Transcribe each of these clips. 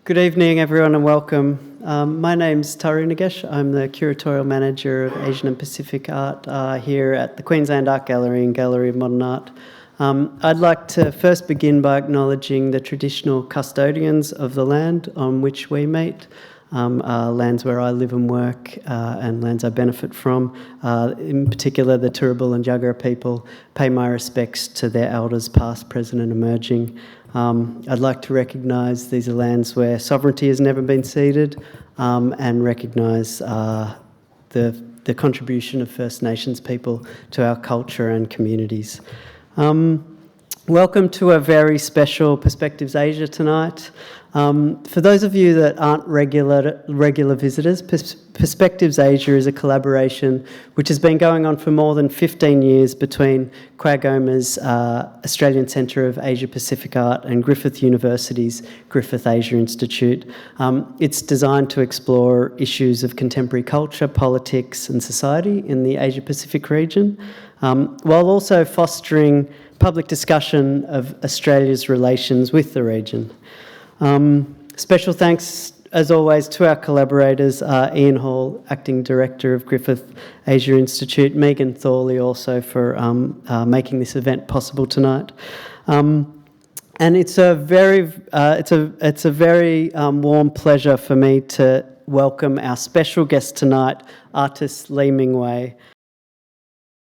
Good evening, everyone, and welcome. My name's Taru Nagesh. I'm the Curatorial Manager of Asian and Pacific Art here at the Queensland Art Gallery and Gallery of Modern Art. I'd like to first begin by acknowledging the traditional custodians of the land on which we meet, lands where I live and work, and lands I benefit from. In particular, the Turrbal and Jagera people. Pay my respects to their elders, past, present and emerging. I'd like to recognise these are lands where sovereignty has never been ceded, and recognise the contribution of First Nations people to our culture and communities. Welcome to a very special Perspectives Asia tonight. For those of you that aren't regular visitors, Perspectives Asia is a collaboration which has been going on for more than 15 years between Quagoma's Australian Centre of Asia Pacific Art and Griffith University's Griffith Asia Institute. It's designed to explore issues of contemporary culture, politics and society in the Asia Pacific region, while also fostering public discussion of Australia's relations with the region. Special thanks, as always, to our collaborators, Ian Hall, Acting Director of Griffith Asia Institute, Megan Thorley also for making this event possible tonight. And it's a very warm pleasure for me to welcome our special guest tonight, artist Lee Mingwei.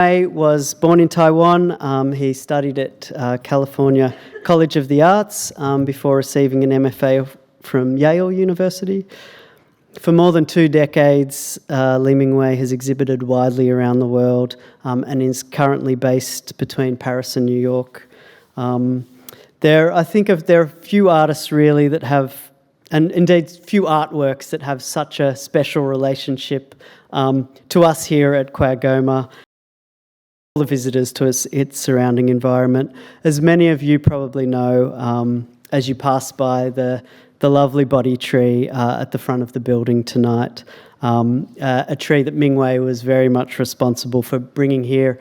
He was born in Taiwan. He studied at California College of the Arts before receiving an MFA from Yale University. For more than 2 decades, Lee Mingwei has exhibited widely around the world and is currently based between Paris and New York. There are few artists really that have, and indeed few artworks that have such a special relationship to us here at Quagoma, the visitors to its surrounding environment. As many of you probably know, as you pass by the lovely body tree at the front of the building tonight, a tree that Mingwei was very much responsible for bringing here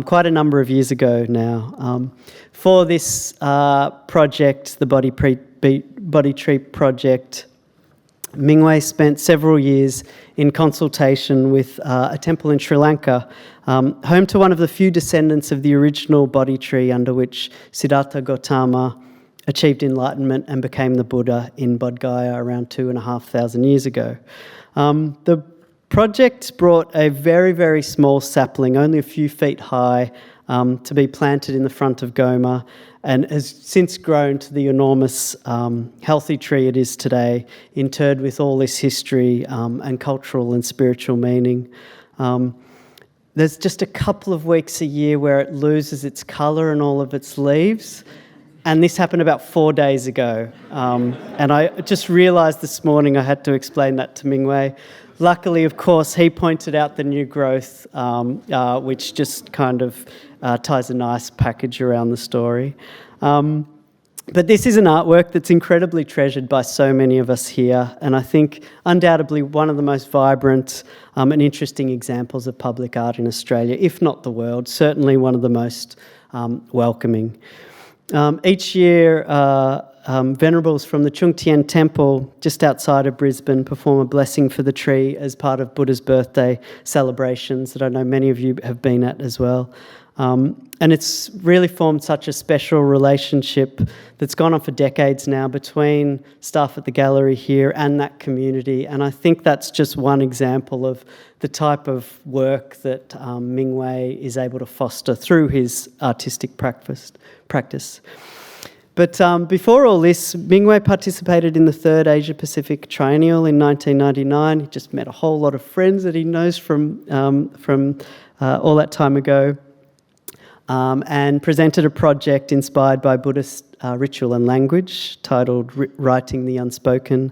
quite a number of years ago now. For this project, the Body Tree Project, Mingwei spent several years in consultation with a temple in Sri Lanka, home to one of the few descendants of the original Bodhi tree under which Siddhartha Gautama achieved enlightenment and became the Buddha in Bodh Gaya around 2,500 years ago. The project brought a very, very small sapling, only a few feet high, to be planted in the front of Goma, and has since grown to the enormous healthy tree it is today, interred with all this history and cultural and spiritual meaning. There's just a couple of weeks a year where it loses its colour and all of its leaves, and this happened about 4 days ago. And I just realised this morning I had to explain that to Mingwei. Luckily, of course, he pointed out the new growth, which just kind of ties a nice package around the story. But this is an artwork that's incredibly treasured by so many of us here, and I think undoubtedly one of the most vibrant and interesting examples of public art in Australia, if not the world, certainly one of the most welcoming. Each year, venerables from the Chung Tien Temple, just outside of Brisbane, perform a blessing for the tree as part of Buddha's birthday celebrations that I know many of you have been at as well. And it's really formed such a special relationship that's gone on for decades now between staff at the gallery here and that community. And I think that's just one example of the type of work that Mingwei is able to foster through his artistic practice. But before all this, Mingwei participated in the 3rd Asia Pacific Triennial in 1999. He just met a whole lot of friends that he knows from all that time ago. And presented a project inspired by Buddhist ritual and language titled Writing the Unspoken,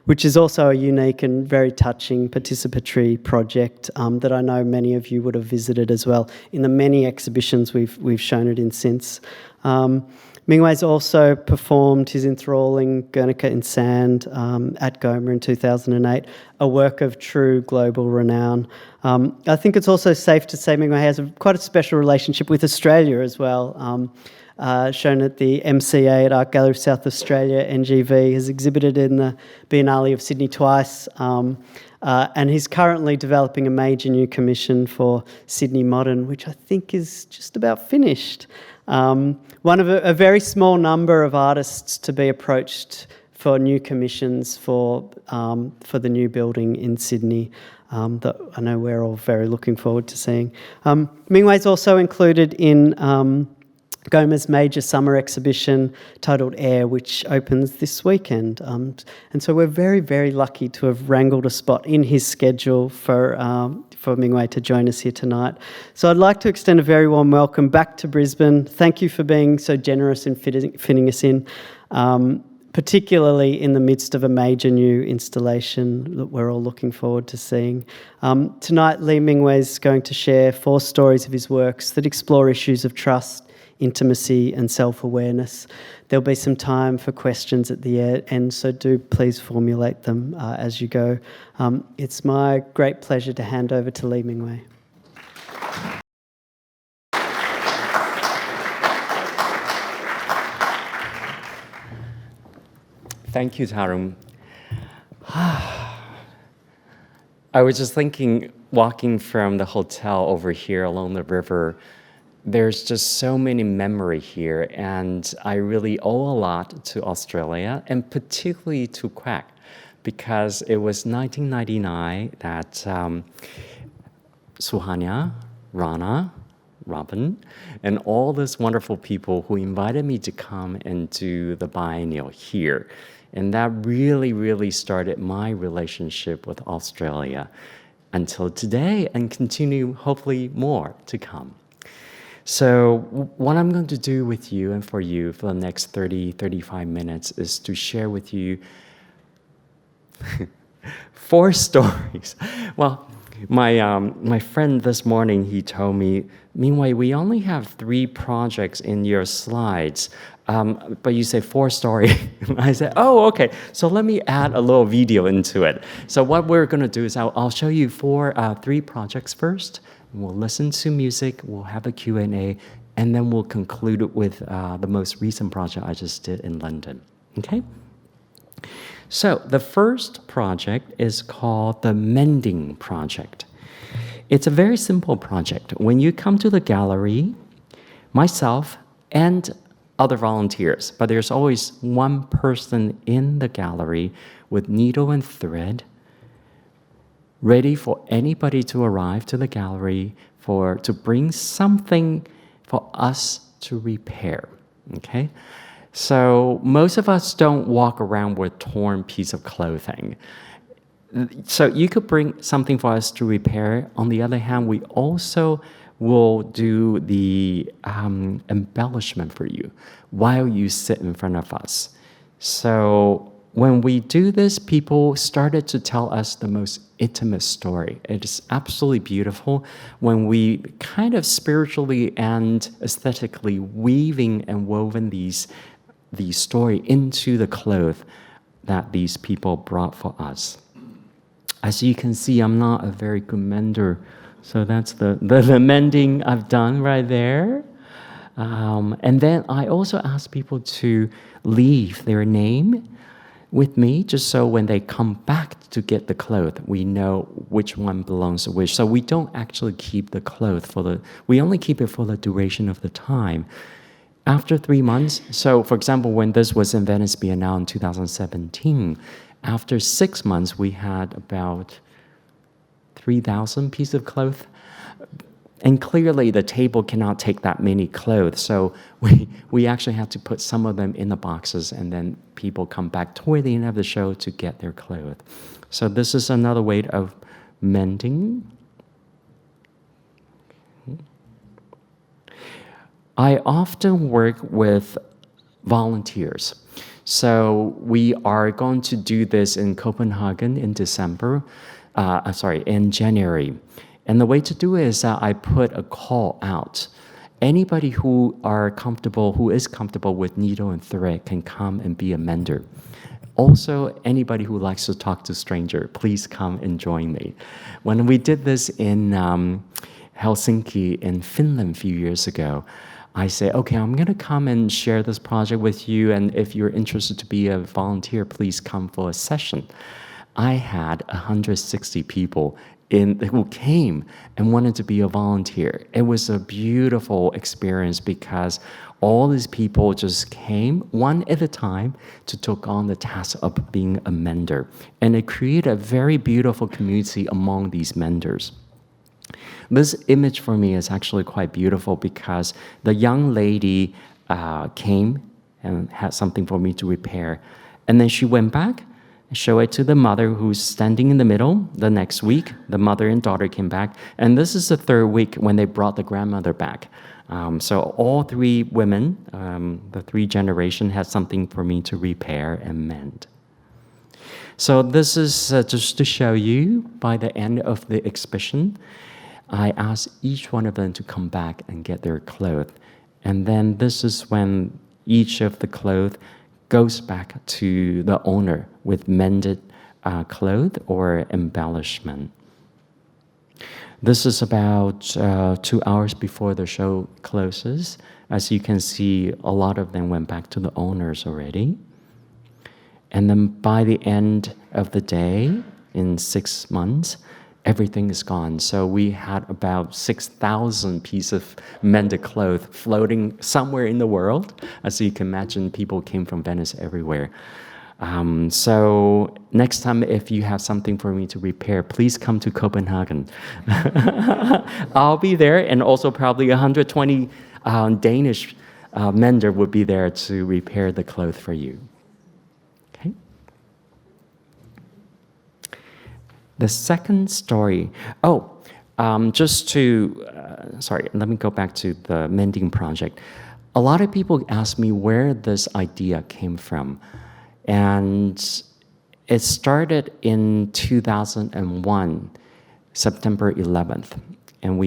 which is also a unique and very touching participatory project that I know many of you would have visited as well in the many exhibitions we've shown it in since. Mingwei's also performed his enthralling Guernica in Sand at Goma in 2008, a work of true global renown. I think it's also safe to say Mingwei has quite a special relationship with Australia as well. shown at the MCA at Art Gallery of South Australia, NGV, has exhibited in the Biennale of Sydney twice, and he's currently developing a major new commission for Sydney Modern, which I think is just about finished. One of a very small number of artists to be approached for new commissions for the new building in Sydney that I know we're all very looking forward to seeing. Mingwei's also included in Goma's major summer exhibition titled Air, which opens this weekend. And so we're very, very lucky to have wrangled a spot in his schedule for Mingwei to join us here tonight. So I'd like to extend a very warm welcome back to Brisbane. Thank you for being so generous in fitting us in, particularly in the midst of a major new installation that we're all looking forward to seeing. Tonight, Lee Mingwei is going to share 4 stories of his works that explore issues of trust, intimacy and self-awareness. There'll be some time for questions at the end, so do please formulate them as you go. It's my great pleasure to hand over to Lee Mingwei. Thank you, Tarun. I was just thinking, walking from the hotel over here along the river, there's just so many memory here, and I really owe a lot to Australia, and particularly to Quack, because it was 1999 that Suhanya, Rana, Robin, and all these wonderful people who invited me to come and do the biennial here. And that really, really started my relationship with Australia until today, and continue hopefully more to come. So what I'm going to do with you and for you for the next 35 minutes is to share with you 4 stories. Well, my friend this morning, he told me, Mingwei, we only have 3 projects in your slides, but you say 4 stories. I said, oh, okay, so let me add a little video into it. So what we're gonna do is I'll show you 3 projects first. We'll listen to music, we'll have a Q&A, and then we'll conclude with the most recent project I just did in London, okay? So the first project is called the Mending Project. It's a very simple project. When you come to the gallery, myself and other volunteers, but there's always one person in the gallery with needle and thread, ready for anybody to arrive to the gallery to bring something for us to repair, okay? So most of us don't walk around with torn piece of clothing. So you could bring something for us to repair. On the other hand, we also will do the embellishment for you while you sit in front of us. So when we do this, people started to tell us the most intimate story. It is absolutely beautiful when we kind of spiritually and aesthetically weaving and woven these story into the clothes that these people brought for us. As you can see, I'm not a very good mender, so that's the mending I've done right there. And then I also ask people to leave their name with me, just so when they come back to get the clothes, we know which one belongs to which. So we don't actually keep the clothes we only keep it for the duration of the time. After 3 months, so for example, when this was in Venice Biennale in 2017, after 6 months, we had about 3,000 pieces of clothes. And clearly the table cannot take that many clothes, so we actually have to put some of them in the boxes, and then people come back toward the end of the show to get their clothes. So this is another way of mending. I often work with volunteers. So we are going to do this in Copenhagen in in January. And the way to do it is that I put a call out. Anybody who is comfortable with needle and thread can come and be a mender. Also, anybody who likes to talk to stranger, please come and join me. When we did this in Helsinki in Finland a few years ago, I say, okay, I'm going to come and share this project with you, and if you're interested to be a volunteer, please come for a session. I had 160 people who came and wanted to be a volunteer. It was a beautiful experience because all these people just came one at a time to take on the task of being a mender. And it created a very beautiful community among these menders. This image for me is actually quite beautiful because the young lady came and had something for me to repair. And then she went back and showed it to the mother who's standing in the middle. The next week, the mother and daughter came back. And this is the third week when they brought the grandmother back. So all three women, the three generations, had something for me to repair and mend. So this is just to show you, by the end of the exhibition, I asked each one of them to come back and get their clothes. And then this is when each of the clothes goes back to the owner with mended clothes or embellishment. This is about 2 hours before the show closes. As you can see, a lot of them went back to the owners already. And then by the end of the day, in 6 months, everything is gone. So we had about 6,000 pieces of mended clothes floating somewhere in the world. As you can imagine, people came from Venice everywhere. So next time, if you have something for me to repair, please come to Copenhagen. I'll be there, and also probably 120 Danish mender would be there to repair the clothes for you. Okay. The second story, just to, sorry, let me go back to the mending project. A lot of people ask me where this idea came from. And it started in 2001, September 11th. And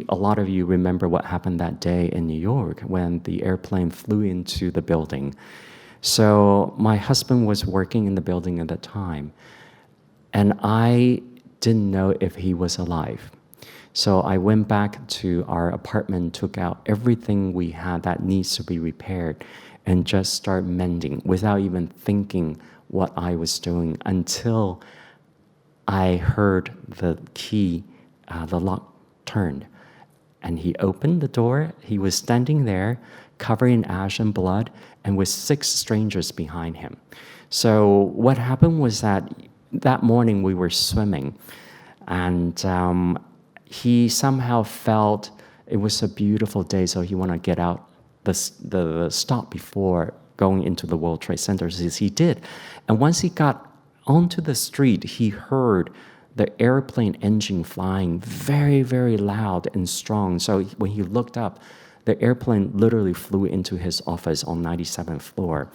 a lot of you remember what happened that day in New York when the airplane flew into the building. So my husband was working in the building at the time. And I didn't know if he was alive. So I went back to our apartment, took out everything we had that needs to be repaired, and just start mending without even thinking what I was doing until I heard the key, the lock turned. And he opened the door. He was standing there, covered in ash and blood, and with 6 strangers behind him. So what happened was that morning we were swimming, and he somehow felt it was a beautiful day, so he wanted to get out the stop before going into the World Trade Center, as he did. And once he got onto the street, he heard the airplane engine flying very, very loud and strong. So when he looked up, the airplane literally flew into his office on 97th floor.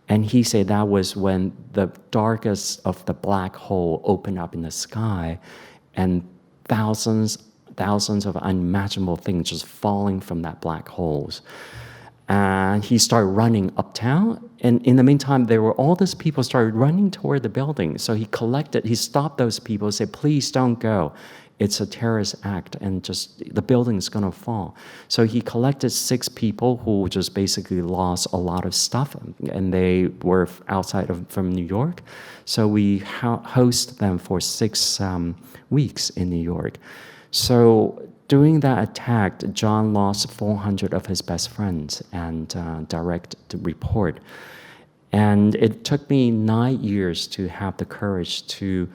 And he said that was when the darkest of the black hole opened up in the sky, and thousands of unimaginable things just falling from that black holes. And he started running uptown. And in the meantime, there were all these people started running toward the building. So he stopped those people, said, please don't go. It's a terrorist act, and just the building's gonna fall. So he collected 6 people who just basically lost a lot of stuff, and they were from New York. So we host them for 6 weeks in New York. So during that attack, John lost 400 of his best friends and direct report. And it took me 9 years to have the courage to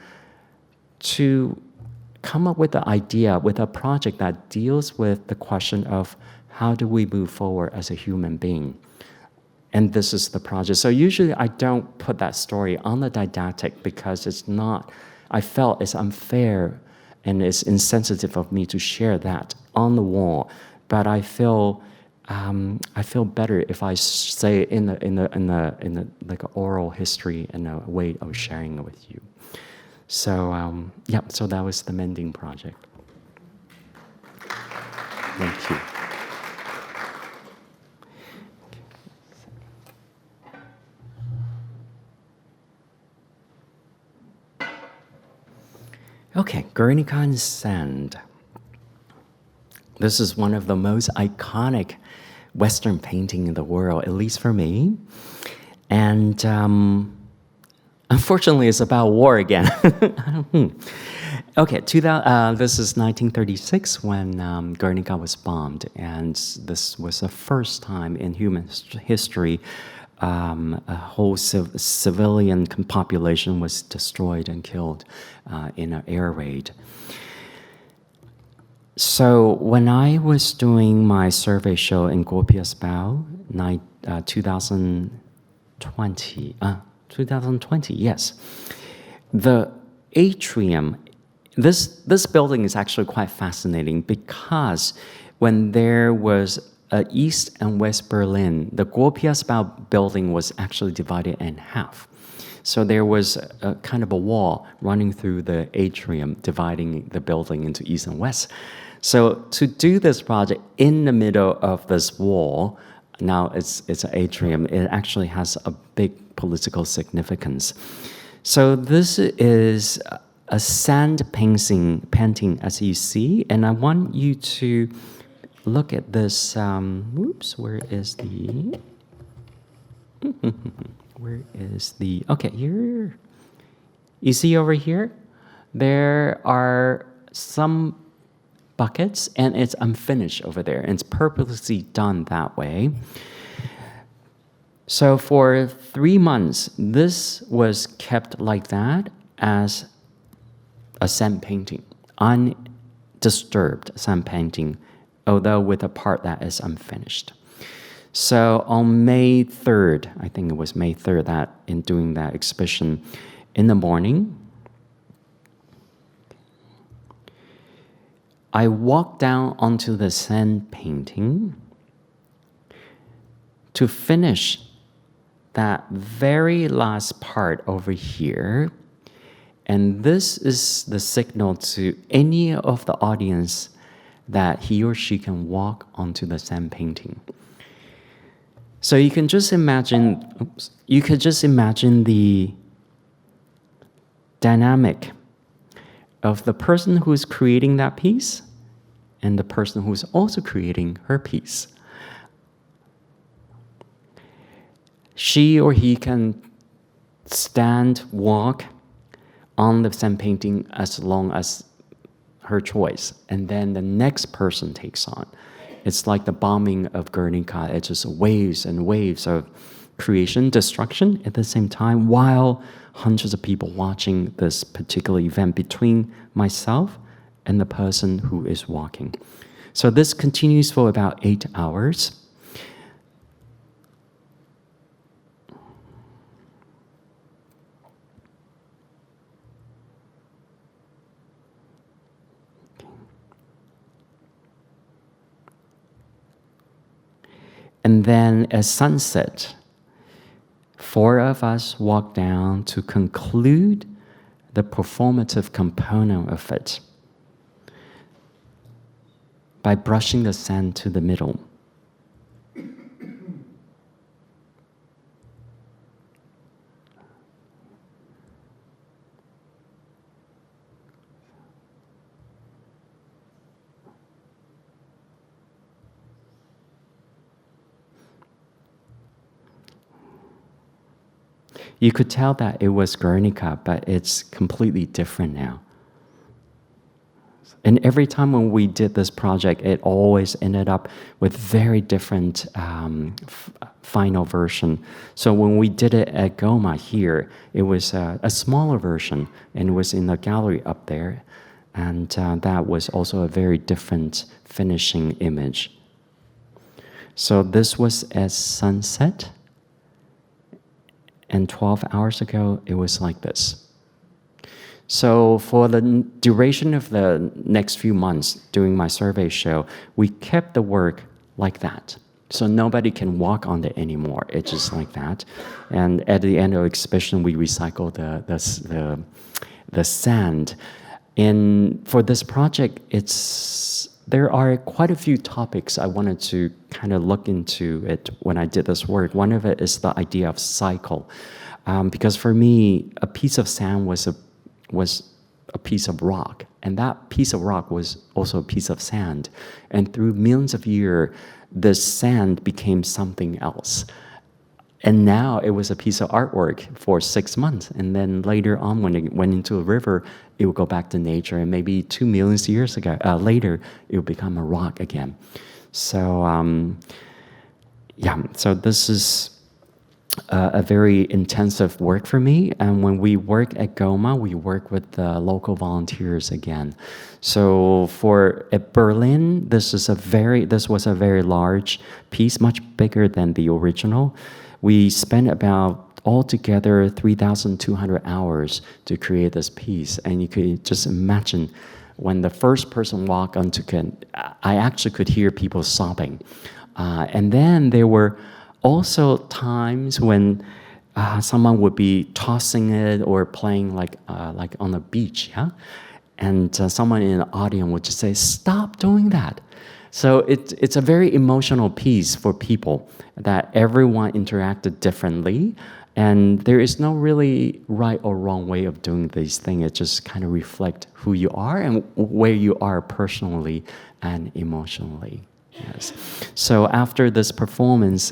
come up with the idea, with a project that deals with the question of how do we move forward as a human being. And this is the project. So usually I don't put that story on the didactic because I felt it's unfair and it's insensitive of me to share that on the wall. But I feel better if I say it in the like an oral history and a way of sharing it with you. So so that was the mending project. Thank you. Okay, Guernica and sand. This is one of the most iconic Western painting in the world, at least for me. And unfortunately, it's about war again. Okay, this is 1936 when Guernica was bombed, and this was the first time in human history a whole civilian population was destroyed and killed in an air raid. So when I was doing my survey show in Gopiasbao, 2020, yes, the atrium. This building is actually quite fascinating because when there was East and West Berlin, the Gopiasbao building was actually divided in half. So there was a kind of a wall running through the atrium, dividing the building into East and West. So to do this project in the middle of this wall, now it's an atrium, it actually has a big political significance. So this is a sand painting, as you see, and I want you to look at this. Where is the? Where is the? Okay, here. You see over here, there are some buckets, and it's unfinished over there, and it's purposely done that way. So for 3 months, this was kept like that as a sand painting, undisturbed sand painting, although with a part that is unfinished. So on May 3rd, I think it was May 3rd, that in doing that exhibition, in the morning, I walked down onto the sand painting to finish that very last part over here. And this is the signal to any of the audience that he or she can walk onto the sand painting. So you can just imagine, the dynamic of the person who's creating that piece and the person who's also creating her piece. She or he can stand, walk on the sand painting as long as her choice, and then the next person takes on. It's like the bombing of Guernica. It's just waves and waves of creation, destruction at the same time, while hundreds of people watching this particular event between myself and the person who is walking. So this continues for about 8 hours. And then at sunset, 4 of us walk down to conclude the performative component of it by brushing the sand to the middle. You could tell that it was Guernica, but it's completely different now. And every time when we did this project, it always ended up with very different final version. So when we did it at Goma here, it was a smaller version, and it was in the gallery up there. And that was also a very different finishing image. So this was at sunset. And 12 hours ago, it was like this. So for the duration of the next few months doing my survey show, we kept the work like that. So nobody can walk on it anymore. It's just like that. And at the end of the exhibition, we recycled the sand. And for this project, there are quite a few topics I wanted to kind of look into it when I did this work. One of it is the idea of cycle. Because for me, a piece of sand was a piece of rock, and that piece of rock was also a piece of sand. And through millions of years, this sand became something else. And now it was a piece of artwork for 6 months. And then later on, when it went into a river, it would go back to nature. And maybe 2 million years later, it would become a rock again. So, so this is a very intensive work for me. And when we work at GOMA, we work with the local volunteers again. So at Berlin, this was a very large piece, much bigger than the original. We spent about altogether 3,200 hours to create this piece. And you could just imagine when the first person walked onto it, I actually could hear people sobbing. And then there were also times when someone would be tossing it or playing like on a beach, yeah? And someone in the audience would just say, "Stop doing that." So it's a very emotional piece for people that everyone interacted differently. And there is no really right or wrong way of doing these things. It just kind of reflects who you are and where you are personally and emotionally. Yes. So after this performance,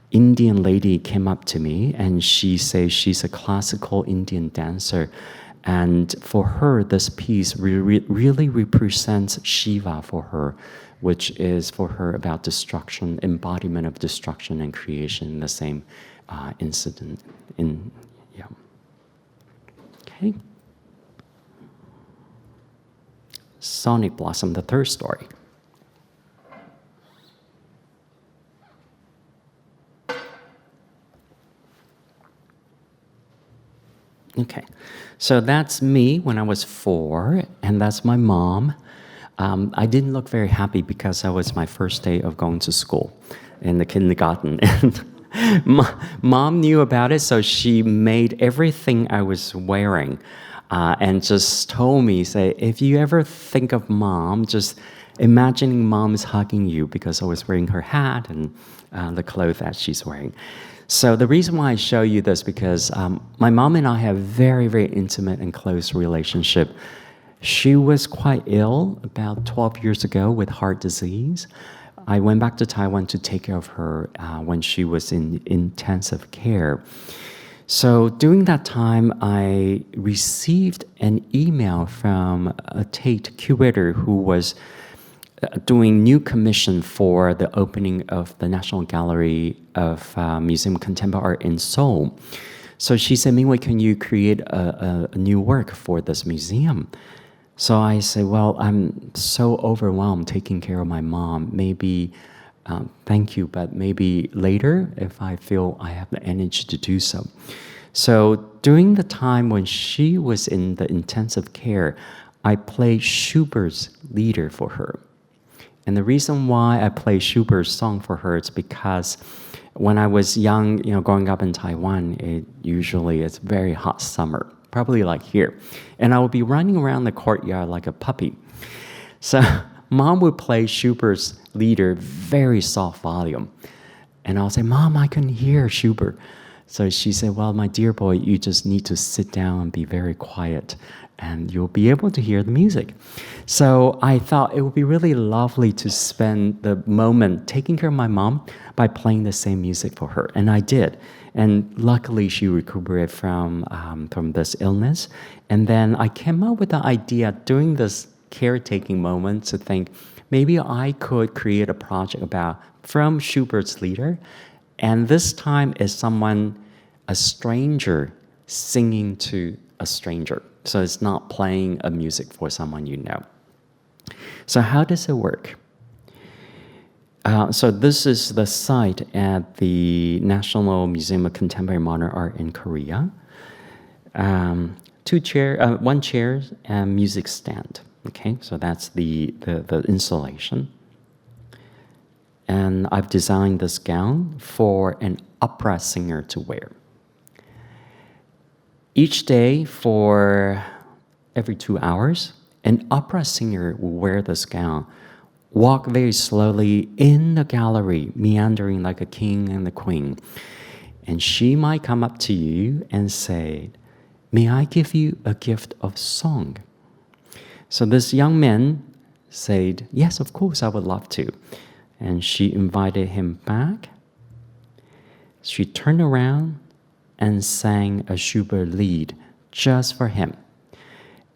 Indian lady came up to me and she says she's a classical Indian dancer. And for her, this piece really represents Shiva for her, which is for her about destruction, embodiment of destruction and creation in the same incident. Okay. Sonic Blossom, the third story. Okay, so that's me when I was 4, and that's my mom. I didn't look very happy because that was my first day of going to school in the kindergarten. And mom knew about it, so she made everything I was wearing and just told me, say, if you ever think of mom, just imagining mom is hugging you, because I was wearing her hat and the clothes that she's wearing. So the reason why I show you this, because my mom and I have very, very intimate and close relationship. She was quite ill about 12 years ago with heart disease. I went back to Taiwan to take care of her when she was in intensive care. So during that time, I received an email from a Tate curator who was doing new commission for the opening of the National Gallery of Museum of Contemporary Art in Seoul. So she said, "Mingwei, can you create a new work for this museum?" So I said, well, I'm so overwhelmed taking care of my mom. Maybe, thank you, but maybe later if I feel I have the energy to do so. So during the time when she was in the intensive care, I played Schubert's Lieder for her. And the reason why I play Schubert's song for her is because when I was young, growing up in Taiwan, it's very hot summer, probably like here. And I would be running around the courtyard like a puppy. So mom would play Schubert's Lieder, very soft volume. And I'll say, "Mom, I couldn't hear Schubert." So she said, "Well, my dear boy, you just need to sit down and be very quiet, and you'll be able to hear the music." So I thought it would be really lovely to spend the moment taking care of my mom by playing the same music for her. And I did. And luckily, she recuperated from this illness. And then I came up with the idea during this caretaking moment to think, maybe I could create a project from Schubert's Lieder. And this time is a stranger, singing to a stranger. So it's not playing a music for someone you know. So how does it work? So this is the site at the National Museum of Contemporary Modern Art in Korea. One chair and music stand. Okay, so that's the installation. And I've designed this gown for an opera singer to wear. Each day for every 2 hours, an opera singer will wear this gown, walk very slowly in the gallery, meandering like a king and the queen. And she might come up to you and say, may I give you a gift of song? So this young man said, yes, of course, I would love to. And she invited him back. She turned around and sang a Schubert lied just for him.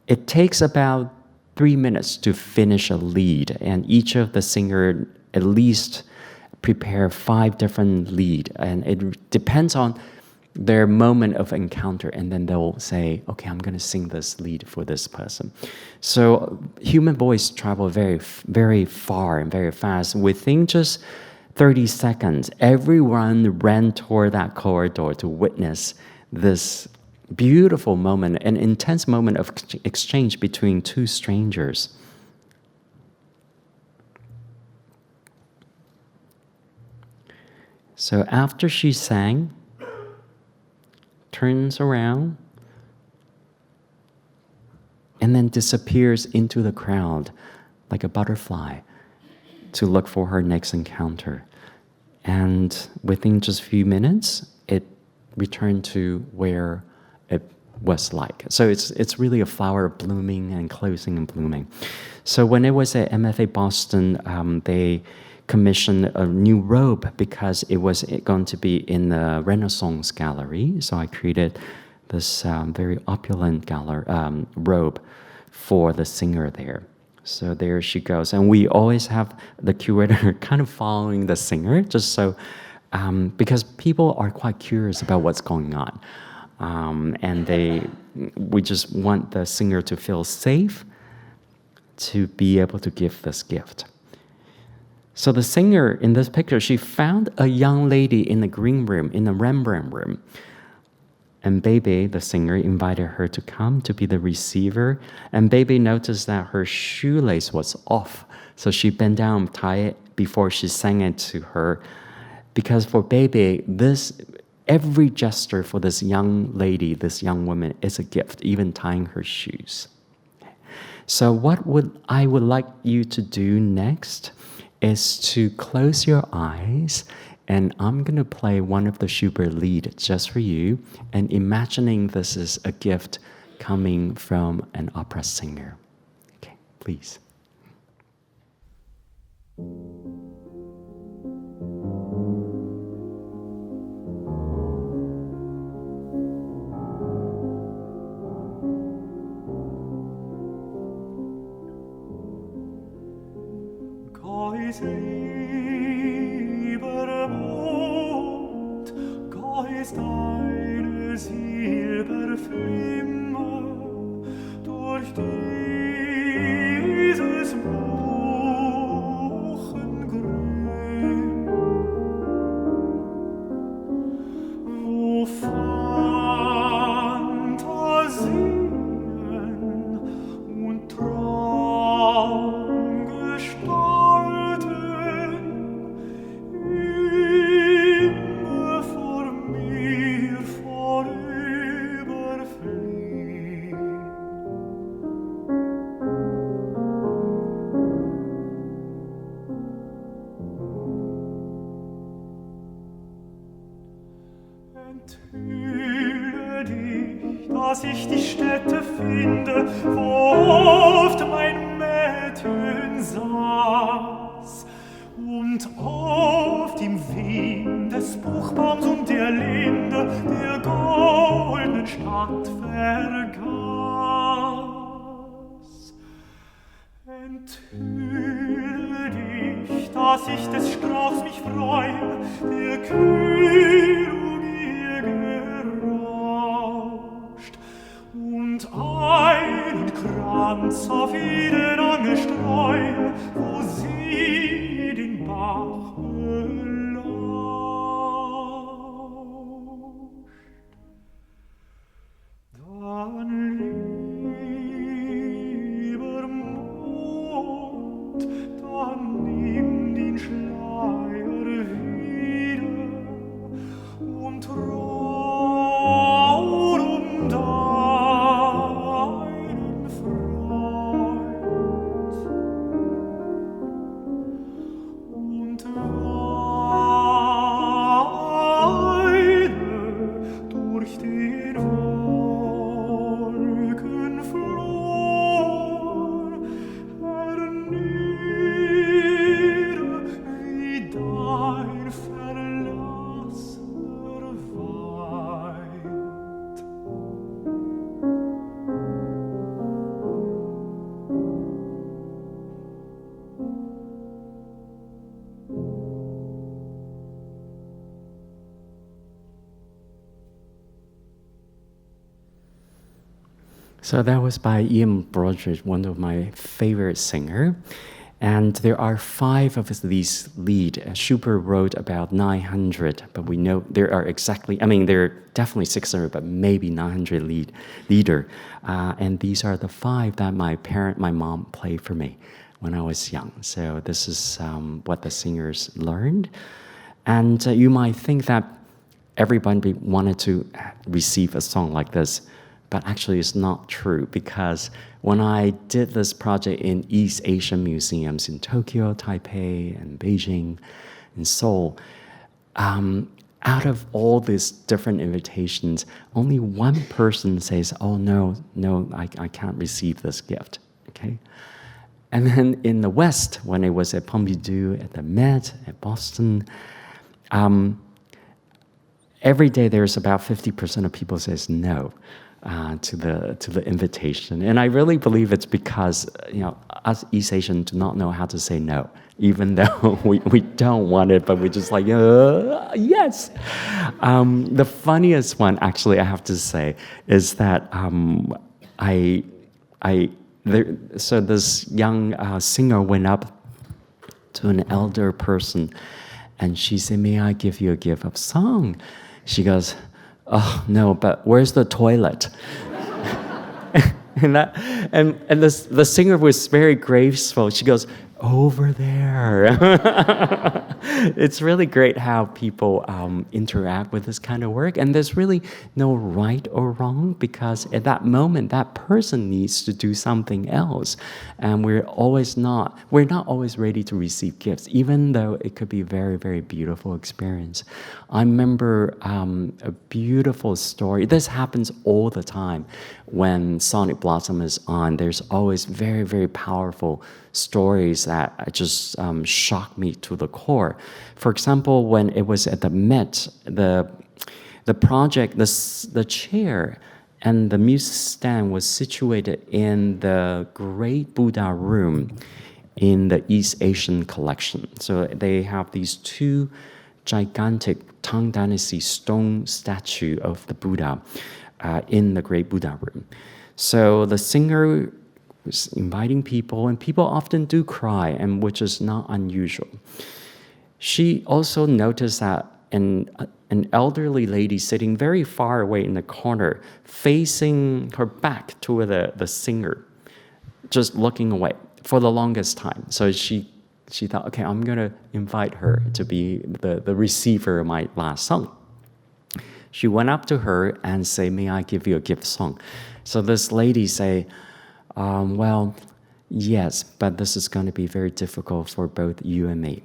It takes about 3 minutes to finish a lied, and each of the singer at least prepare 5 different lied, and it depends on their moment of encounter, and then they'll say, okay, I'm going to sing this lied for this person. So human voice travel very, very far and very fast. Within just 30 seconds, everyone ran toward that corridor to witness this beautiful moment, an intense moment of exchange between 2 strangers. So after she sang, turns around, and then disappears into the crowd like a butterfly to look for her next encounter. And within just a few minutes, it returned to where it was like. So it's really a flower blooming and closing and blooming. So when it was at MFA Boston, they commissioned a new robe because it was going to be in the Renaissance gallery. So I created this very opulent robe for the singer there. So there she goes. And we always have the curator kind of following the singer, just so, because people are quite curious about what's going on. And we just want the singer to feel safe to be able to give this gift. So the singer in this picture, she found a young lady in the green room, in the Rembrandt room. And Bebe, the singer, invited her to come to be the receiver. And Bebe noticed that her shoelace was off. So she bent down, tied it before she sang it to her. Because for Bebe, every gesture for this young lady, this young woman, is a gift, even tying her shoes. So what I would like you to do next is to close your eyes, and I'm going to play one of the Schubert lied just for you, and imagining this is a gift coming from an opera singer. Okay, please. Lieber Mond, Geist eine Silberflimme durch dieses Buchengrün, wo Fantasien und Traumgestalten immer vor mir vorüberfliehen. Enthülle dich, dass ich die Stätte finde, wo oft mein Mädchen saß und oft im Wind des Buchbaums und der Linde der goldenen Stadt vergaß. Enthülle dich, dass ich des Strauchs mich freue, der Kühlung ihr gerauscht, und einen Kranz auf ihre Wange streue, wo sie den Bach belauscht. Dann, lieber Mond, dann nimm den Schleier wieder und trauer um deinen Freund. So that was by Ian Broderick, one of my favorite singer. And there are 5 of these lead. Schubert wrote about 900, but we know there are there are definitely 600, but maybe 900 leader. And these are the 5 that my mom played for me when I was young. So this is what the singers learned. And you might think that everybody wanted to receive a song like this, but actually it's not true, because when I did this project in East Asian museums in Tokyo, Taipei, and Beijing, and Seoul, out of all these different invitations, only one person says, oh, no, I can't receive this gift, okay? And then in the West, when it was at Pompidou, at the Met, at Boston, every day there's about 50% of people says no to the invitation. And I really believe it's because, us East Asians do not know how to say no, even though we don't want it, but we're just like, yes. The funniest one, actually, I have to say, is that so this young singer went up to an elder person, and she said, may I give you a gift of song? She goes, oh, no, but where's the toilet? and the singer was very graceful. She goes, over there. It's really great how people interact with this kind of work. And there's really no right or wrong, because at that moment, that person needs to do something else. And we're not always ready to receive gifts, even though it could be a very, very beautiful experience. I remember a beautiful story. This happens all the time when Sonic Blossom is on. There's always very, very powerful stories that just shock me to the core. For example, when it was at the Met, the project, the chair and the music stand was situated in the Great Buddha Room in the East Asian collection. So they have these 2 gigantic Tang Dynasty stone statue of the Buddha in the Great Buddha Room. So the singer was inviting people, and people often do cry, and which is not unusual. She also noticed that an elderly lady sitting very far away in the corner, facing her back toward the singer, just looking away for the longest time. So she thought, okay, I'm going to invite her to be the receiver of my last song. She went up to her and said, may I give you a gift song? So this lady say, well, yes, but this is going to be very difficult for both you and me.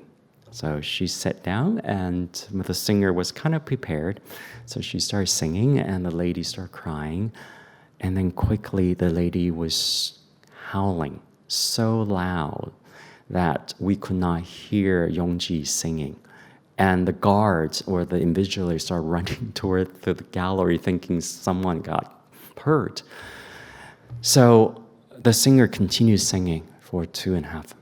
So she sat down, and the singer was kind of prepared. So she started singing, and the lady started crying. And then quickly, the lady was howling so loud that we could not hear Yongji singing. And the guards or the invigilators started running toward the gallery thinking someone got hurt. So the singer continued singing for 2.5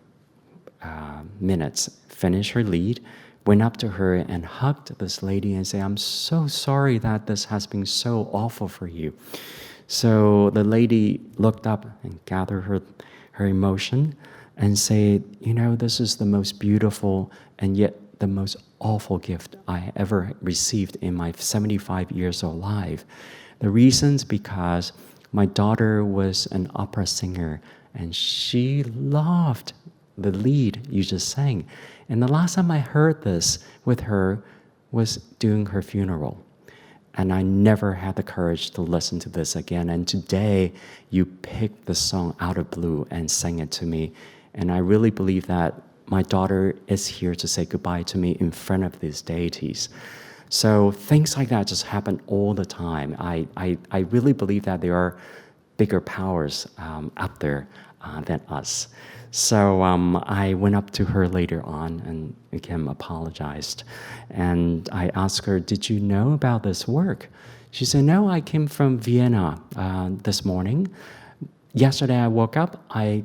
minutes, finished her lead, went up to her and hugged this lady and said, I'm so sorry that this has been so awful for you. So the lady looked up and gathered her emotion and said, this is the most beautiful and yet the most awful gift I ever received in my 75 years of life. The reason's because my daughter was an opera singer, and she loved the lead you just sang. And the last time I heard this with her was during her funeral. And I never had the courage to listen to this again. And today, you picked the song out of blue and sang it to me. And I really believe that my daughter is here to say goodbye to me in front of these deities. So things like that just happen all the time. I really believe that there are bigger powers out there than us. So I went up to her later on and again apologized. And I asked her, did you know about this work? She said, no, I came from Vienna this morning. Yesterday I woke up, I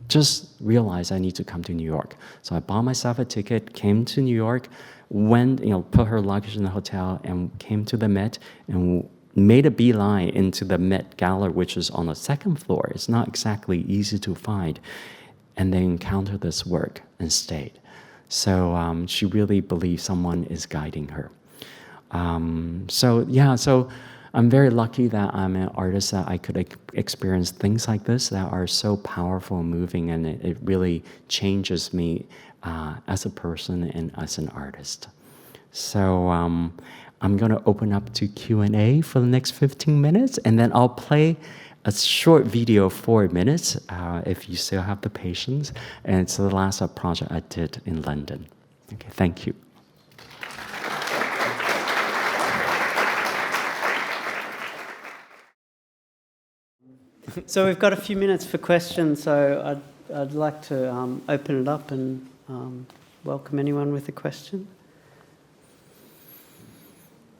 just realized I need to come to New York. So I bought myself a ticket, came to New York, went, put her luggage in the hotel and came to the Met and made a beeline into the Met Gallery, which is on the second floor. It's not exactly easy to find. And they encountered this work and stayed. So she really believes someone is guiding her. So I'm very lucky that I'm an artist, that I could experience things like this that are so powerful and moving, and it really changes me as a person and as an artist. So I'm going to open up to Q&A for the next 15 minutes, and then I'll play a short video of 4 minutes, if you still have the patience. And it's the last project I did in London. Okay, thank you. So we've got a few minutes for questions, so I'd like to open it up and welcome anyone with a question.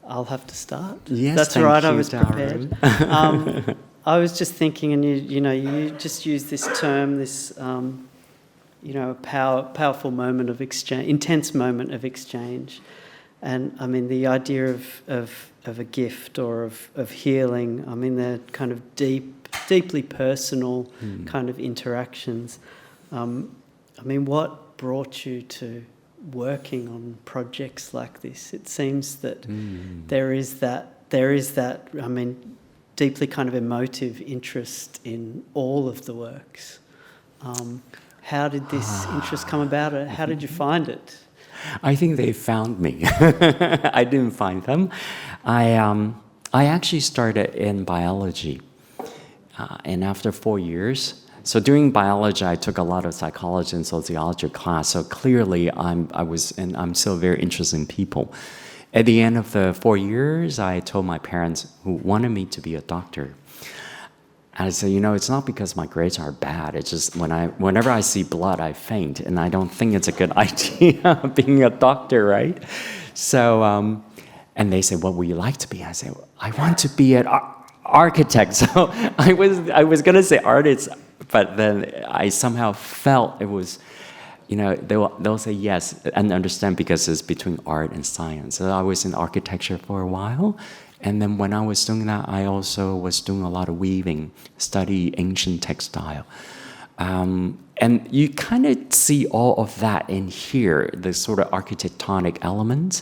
I'll have to start. Yes, that's all right. you, I was Darren. prepared. I was just thinking, and you just use this term, this a powerful moment of exchange, intense moment of exchange, and I mean the idea of a gift or of healing. I mean they're kind of deeply personal kind of interactions. I mean, what brought you to working on projects like this? It seems that there is that. I mean, deeply kind of emotive interest in all of the works. How did this interest come about? How did you find it? I think they found me. I didn't find them. I actually started in biology, and after 4 years. So during biology, I took a lot of psychology and sociology class. So clearly, I'm still very interested in people. At the end of the 4 years, I told my parents, who wanted me to be a doctor. I said, it's not because my grades are bad. It's just whenever I see blood, I faint, and I don't think it's a good idea being a doctor, right? So, and they said, "What would you like to be?" I said, "I want to be an architect." So I was gonna say artist, but then I somehow felt it was, they'll say yes and understand because it's between art and science. So I was in architecture for a while. And then when I was doing that, I also was doing a lot of weaving, study ancient textile. And you kind of see all of that in here, the sort of architectonic elements.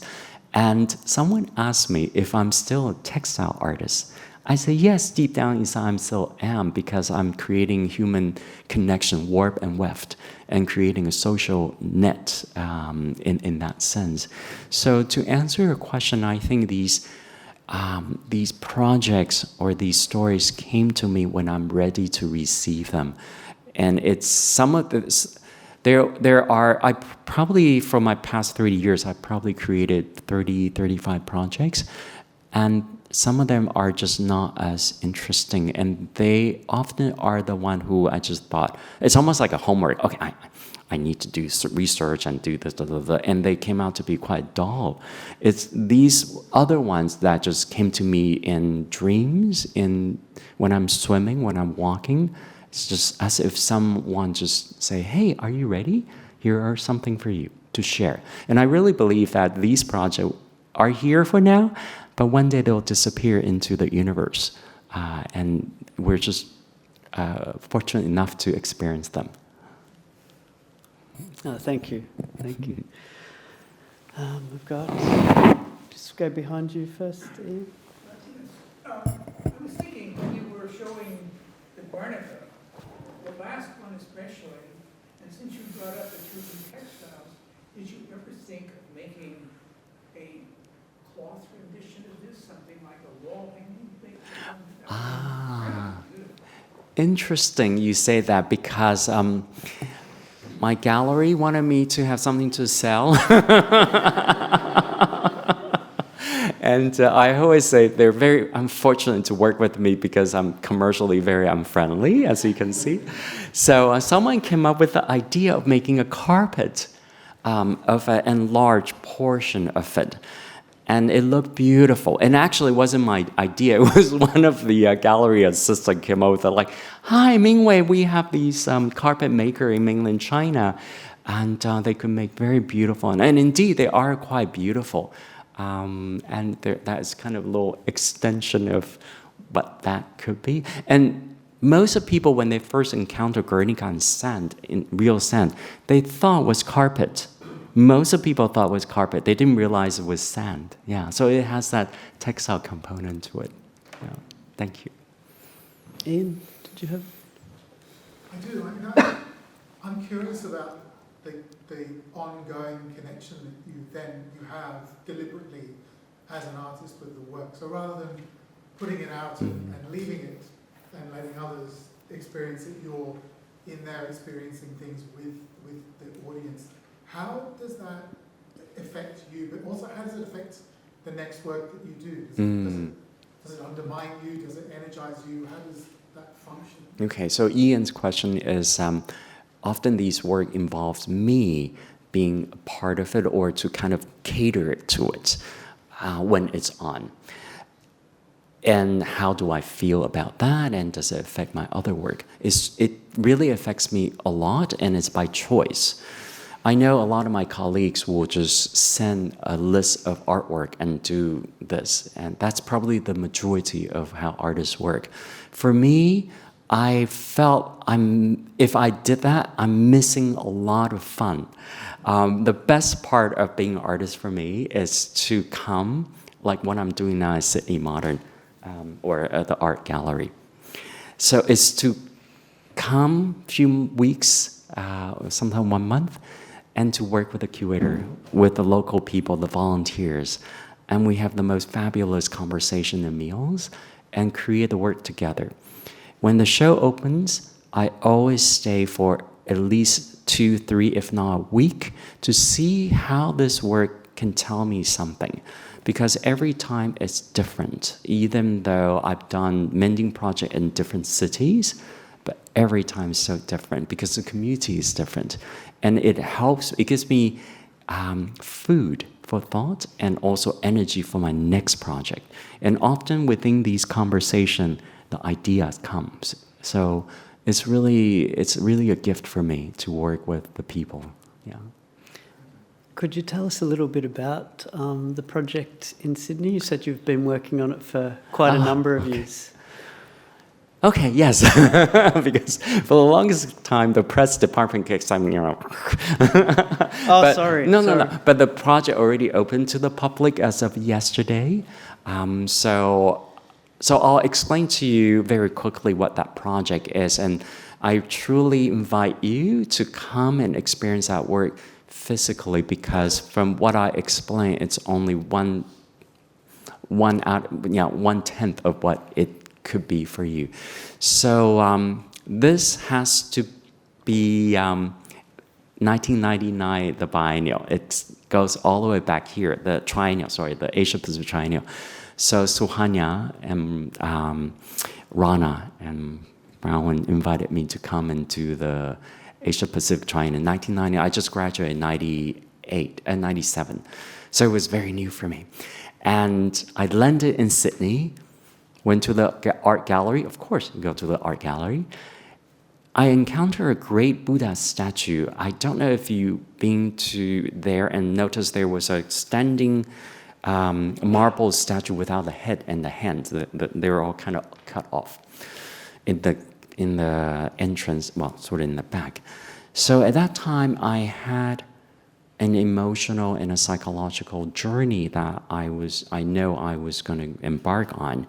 And someone asked me if I'm still a textile artist. I say, yes, deep down inside I still am, because I'm creating human connection, warp and weft, and creating a social net in that sense. So to answer your question, I think these projects or these stories came to me when I'm ready to receive them. And it's some of this, I probably, from my past 30 years, I probably created 30, 35 projects. And some of them are just not as interesting. And they often are the one who I just thought, it's almost like a homework. Okay, I need to do research and do this, and they came out to be quite dull. It's these other ones that just came to me in dreams, when I'm swimming, when I'm walking. It's just as if someone just say, "Hey, are you ready? Here are something for you to share." And I really believe that these projects are here for now, but one day they'll disappear into the universe, and we're just fortunate enough to experience them. Oh, thank you. We've got, just go behind you first, Ian. I was thinking when you were showing the Barnica, the last one especially, and since you brought up the 2D textiles, did you ever think of making a cloth rendition of this, something like a wall hanging thing? Interesting you say that, because my gallery wanted me to have something to sell. And I always say they're very unfortunate to work with me because I'm commercially very unfriendly, as you can see. So someone came up with the idea of making a carpet of an enlarged portion of it. And it looked beautiful. And actually, it wasn't my idea. It was one of the gallery assistants came over with it, like, "Hi, Mingwei, we have these carpet maker in mainland China, and they could make very beautiful." And indeed, they are quite beautiful. And that is kind of a little extension of what that could be. And most of people, when they first encounter Guernica and sand, in real sand, they thought it was carpet. Most of people thought it was carpet. They didn't realize it was sand. Yeah, so it has that textile component to it. Yeah. Thank you. Ian, did you have? I do. I'm curious about the ongoing connection that you have deliberately as an artist with the work. So rather than putting it out and leaving it and letting others experience it, you're in there experiencing things with the audience. How does that affect you? But also, how does it affect the next work that you do? Does it undermine you? Does it energize you? How does that function? Okay, so Ian's question is, often these work involves me being a part of it or to kind of cater to it when it's on. And how do I feel about that? And does it affect my other work? It really affects me a lot, and it's by choice. I know a lot of my colleagues will just send a list of artwork and do this, and that's probably the majority of how artists work. For me, I felt if I did that, I'm missing a lot of fun. The best part of being an artist for me is to come, like what I'm doing now at Sydney Modern, or at the art gallery. So it's to come a few weeks, sometimes 1 month, and to work with the curator, with the local people, the volunteers. And we have the most fabulous conversation and meals and create the work together. When the show opens, I always stay for at least 2, 3, if not a week, to see how this work can tell me something. Because every time it's different, even though I've done mending project in different cities, but every time is so different because the community is different. And it gives me food for thought and also energy for my next project. And often within these conversations, the idea comes. So it's really a gift for me to work with the people. Yeah. Could you tell us a little bit about the project in Sydney? You said you've been working on it for quite a number of years. Okay, yes, because for the longest time, the press department keeps saying, Sorry. No. But the project already opened to the public as of yesterday. So I'll explain to you very quickly what that project is. And I truly invite you to come and experience that work physically, because from what I explained, it's only one tenth of what it could be for you. So this has to be 1999, the biennial. It goes all the way back here, the Asia Pacific Triennial. So Suhanya and Rana and Brown invited me to come and do the Asia Pacific Triennial in 1990. I just graduated in 98 and 97. So it was very new for me. And I landed in Sydney, went to the art gallery. Of course, you go to the art gallery. I encountered a great Buddha statue. I don't know if you've been to there and noticed there was a standing marble statue without the head and the hands. They were all kind of cut off in the entrance, well, sort of in the back. So at that time, I had an emotional and a psychological journey that I know I was going to embark on.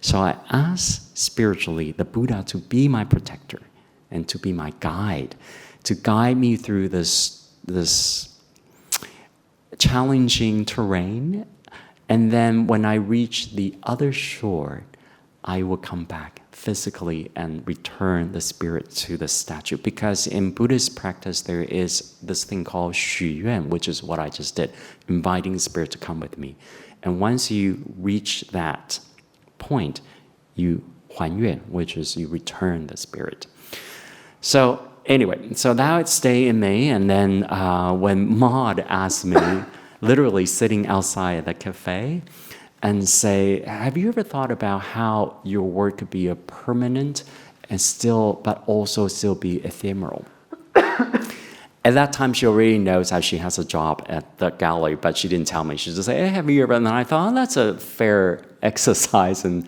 So I asked spiritually the Buddha to be my protector and to be my guide, to guide me through this challenging terrain. And then when I reach the other shore, I will come back physically and return the spirit to the statue. Because in Buddhist practice, there is this thing called 许愿, which is what I just did, inviting spirit to come with me. And once you reach that point, you 还愿, which is you return the spirit. So anyway, so that would stay in me. And then when Maud asked me, literally sitting outside at the cafe, and say, have you ever thought about how your work could be a permanent and but also still be ephemeral? At that time, she already knows that she has a job at the gallery, but she didn't tell me. She just said, hey, have you ever? And then I thought, oh, that's a fair exercise. And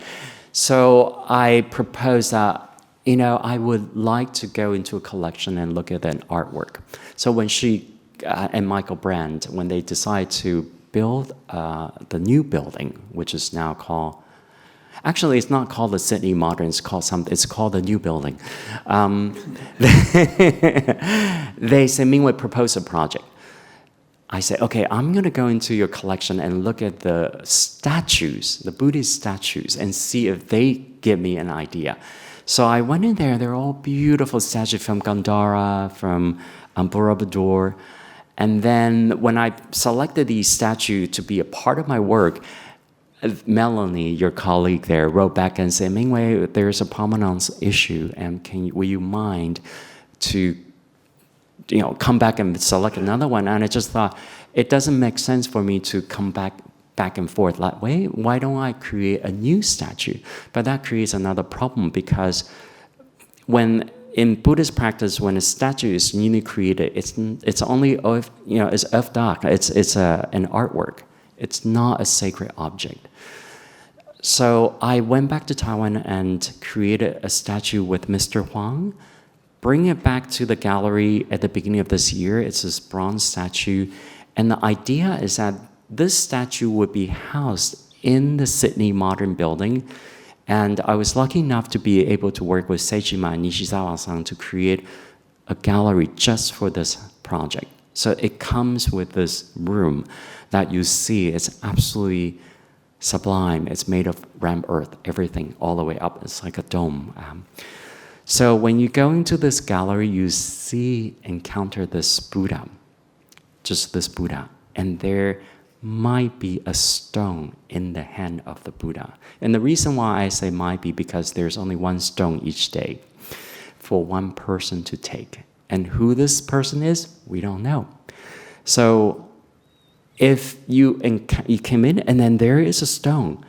so I proposed that, I would like to go into a collection and look at an artwork. So when she and Michael Brand, when they decide to build the new building, which is now called, actually, it's not called the Sydney Modern. It's called the New Building. They say, Mingwei, propose a project. I say, okay, I'm going to go into your collection and look at the statues, the Buddhist statues, and see if they give me an idea. So I went in there. They're all beautiful statues from Gandhara, from Borobudur. And then when I selected these statues to be a part of my work, Melanie, your colleague there, wrote back and said, Mingwei, there's a provenance issue, and will you mind to come back and select another one? And I just thought, it doesn't make sense for me to come back and forth that way. Why don't I create a new statue? But that creates another problem, because in Buddhist practice, when a statue is newly created, it's only it's dark. It's an artwork. It's not a sacred object. So I went back to Taiwan and created a statue with Mr. Huang, bring it back to the gallery at the beginning of this year. It's this bronze statue. And the idea is that this statue would be housed in the Sydney Modern Building. And I was lucky enough to be able to work with Seijima and Nishizawa-san to create a gallery just for this project. So it comes with this room that you see. It's absolutely sublime. It's made of ram earth, everything all the way up. It's like a dome. So when you go into this gallery, you encounter this Buddha, just this Buddha. And there might be a stone in the hand of the Buddha. And the reason why I say might be because there's only one stone each day for one person to take. And who this person is, we don't know. So if you came in and then there is a stone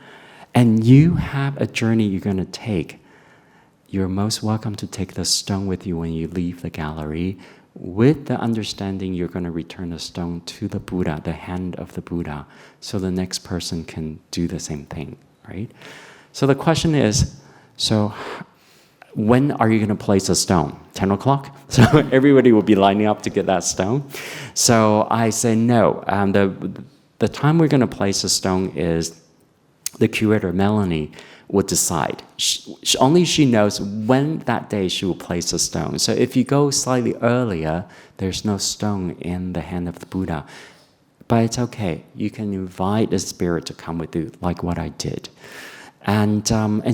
and you have a journey you're going to take, you're most welcome to take the stone with you when you leave the gallery, with the understanding you're going to return the stone to the Buddha, the hand of the Buddha, so the next person can do the same thing, right? So the question is, so when are you going to place a stone? 10 o'clock? So everybody will be lining up to get that stone. So I say no. The time we're going to place a stone is the curator, Melanie, would decide. Only she knows when that day she will place a stone. So if you go slightly earlier, there's no stone in the hand of the Buddha. But it's okay. You can invite the spirit to come with you, like what I did. And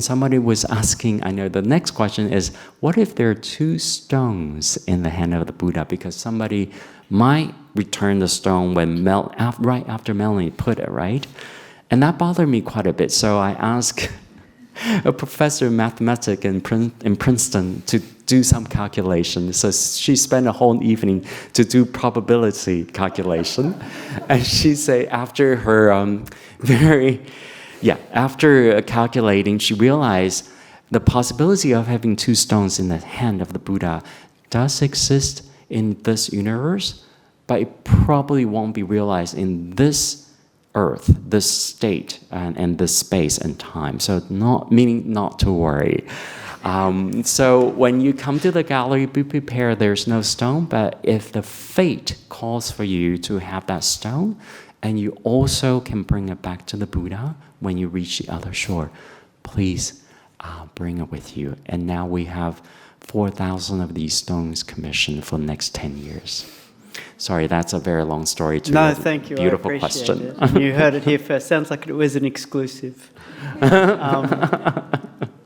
somebody was asking, I know the next question is, what if there are two stones in the hand of the Buddha? Because somebody might return the stone when right after Melanie put it, right? And that bothered me quite a bit. So I asked a professor of mathematics in Princeton to do some calculation. So she spent a whole evening to do probability calculation. And she said after her after calculating, she realized the possibility of having two stones in the hand of the Buddha does exist in this universe, but it probably won't be realized in this earth, this state, and this space and time. So not to worry. So when you come to the gallery, be prepared, there's no stone, but if the fate calls for you to have that stone, and you also can bring it back to the Buddha when you reach the other shore, please bring it with you. And now we have 4,000 of these stones commissioned for the next 10 years. Sorry, that's a very long story to No, a thank you. beautiful I appreciate question. It. You heard it here first. Sounds like it was an exclusive.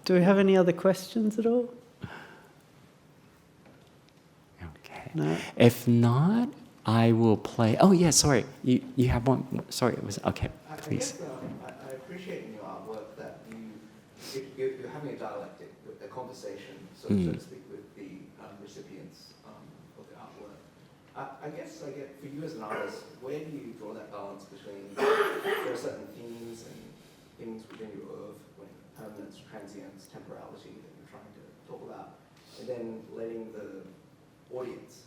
Do we have any other questions at all? Okay. No? If not, I will play. Oh, yeah, sorry. You have one. Sorry, it was. Okay, please. I appreciate in your artwork that you're having a dialectic, a conversation, so to speak, with the recipients of the artwork. I guess for you as an artist, where do you draw that balance between there are certain themes and things within your oeuvre, when permanence, transience, temporality that you're trying to talk about, and then letting the audience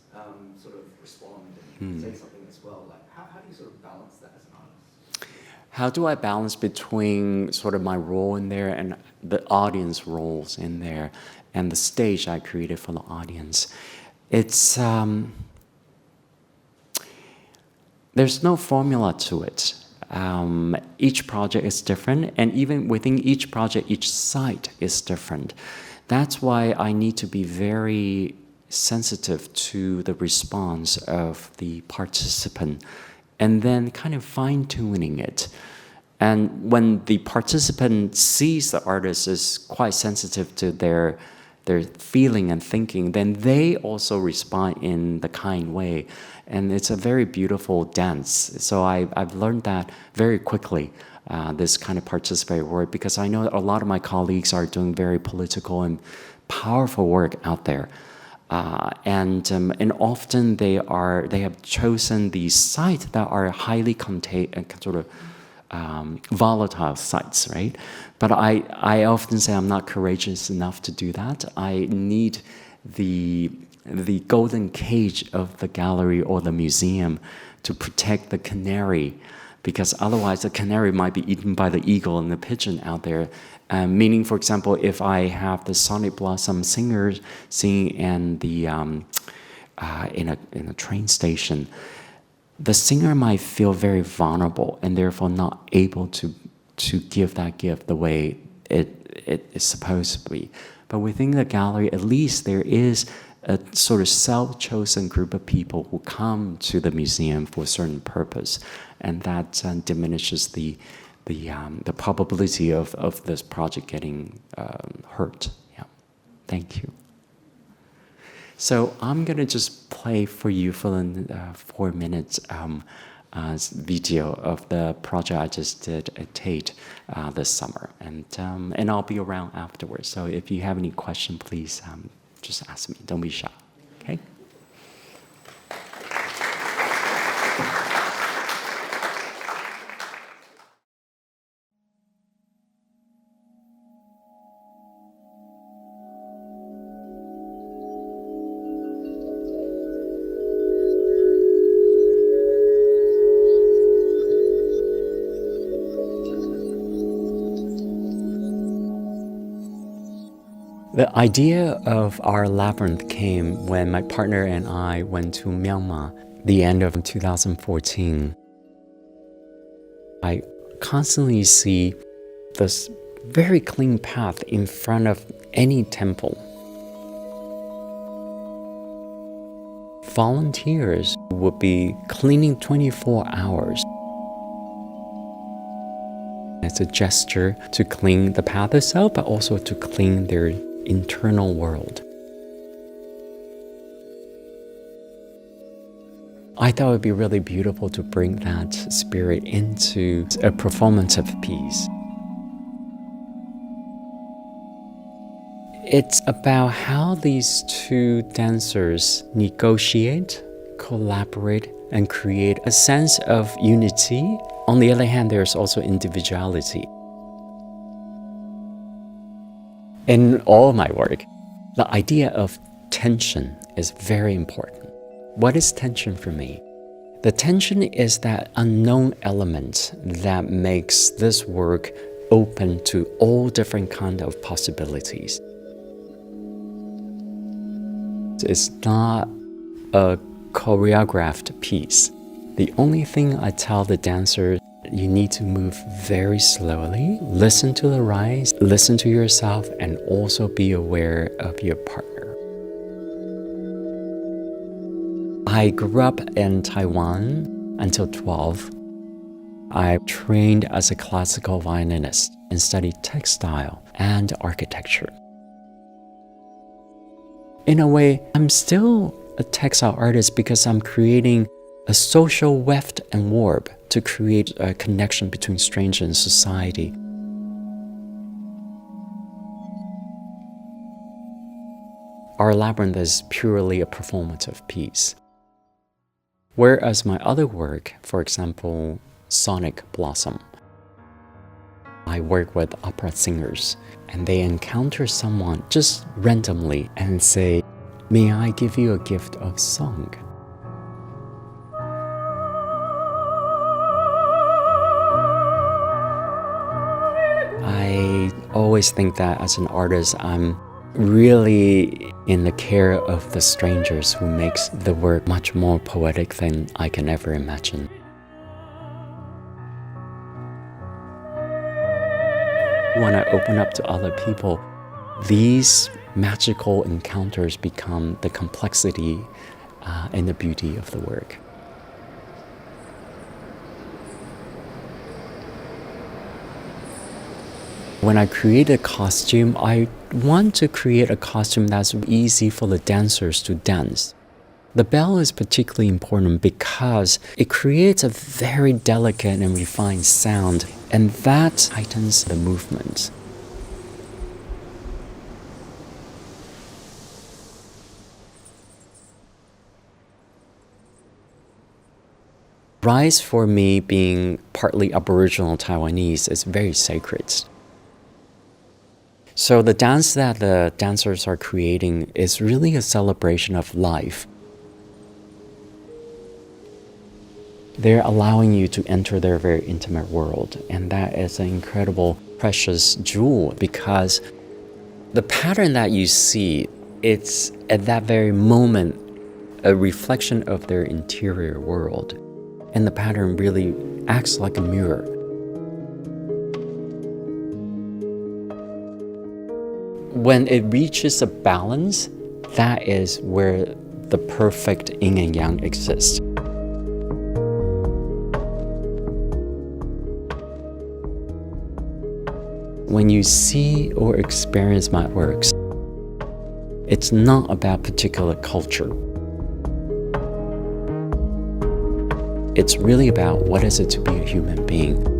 sort of respond and say something as well. Like, how do you sort of balance that as an artist? How do I balance between sort of my role in there and the audience roles in there and the stage I created for the audience? It's there's no formula to it. Each project is different, and even within each project, each site is different. That's why I need to be very sensitive to the response of the participant and then kind of fine-tuning it. And when the participant sees the artist is quite sensitive to their feeling and thinking, then they also respond in the kind way. And it's a very beautiful dance. So I've learned that very quickly, this kind of participatory work, because I know a lot of my colleagues are doing very political and powerful work out there. And often they have chosen these sites that are highly sort of volatile sites, right? But I often say I'm not courageous enough to do that. I need the golden cage of the gallery or the museum to protect the canary, because otherwise the canary might be eaten by the eagle and the pigeon out there. Meaning, for example, if I have the Sonic Blossom singers singing in a train station, the singer might feel very vulnerable and therefore not able to give that gift the way it is supposed to be. But within the gallery, at least there is a sort of self-chosen group of people who come to the museum for a certain purpose, and that diminishes the probability of this project getting hurt. Yeah, thank you. So I'm gonna just play for you for the 4 minutes video of the project I just did at Tate this summer, and I'll be around afterwards. So if you have any question, please just ask me. Don't be shy. Okay. The idea of our labyrinth came when my partner and I went to Myanmar the end of 2014. I constantly see this very clean path in front of any temple. Volunteers would be cleaning 24 hours. It's a gesture to clean the path itself, but also to clean their internal world. I thought it would be really beautiful to bring that spirit into a performative piece. It's about how these two dancers negotiate, collaborate, and create a sense of unity. On the other hand, there's also individuality. In all my work, the idea of tension is very important. What is tension for me? The tension is that unknown element that makes this work open to all different kinds of possibilities. It's not a choreographed piece. The only thing I tell the dancer, you need to move very slowly, listen to the rise, listen to yourself, and also be aware of your partner. I grew up in Taiwan until 12. I trained as a classical violinist and studied textile and architecture. In a way, I'm still a textile artist because I'm creating a social weft and warp to create a connection between stranger and society. Our labyrinth is purely a performative piece. Whereas my other work, for example, Sonic Blossom, I work with opera singers and they encounter someone just randomly and say, May I give you a gift of song? I always think that as an artist, I'm really in the care of the strangers who makes the work much more poetic than I can ever imagine. When I open up to other people, these magical encounters become the complexity and the beauty of the work. When I create a costume, I want to create a costume that's easy for the dancers to dance. The bell is particularly important because it creates a very delicate and refined sound, and that heightens the movement. Rice, for me, being partly Aboriginal Taiwanese, is very sacred. So the dance that the dancers are creating is really a celebration of life. They're allowing you to enter their very intimate world, and that is an incredible, precious jewel because the pattern that you see, it's at that very moment a reflection of their interior world, and the pattern really acts like a mirror. When it reaches a balance, that is where the perfect yin and yang exists. When you see or experience my works, it's not about particular culture. It's really about what is it to be a human being.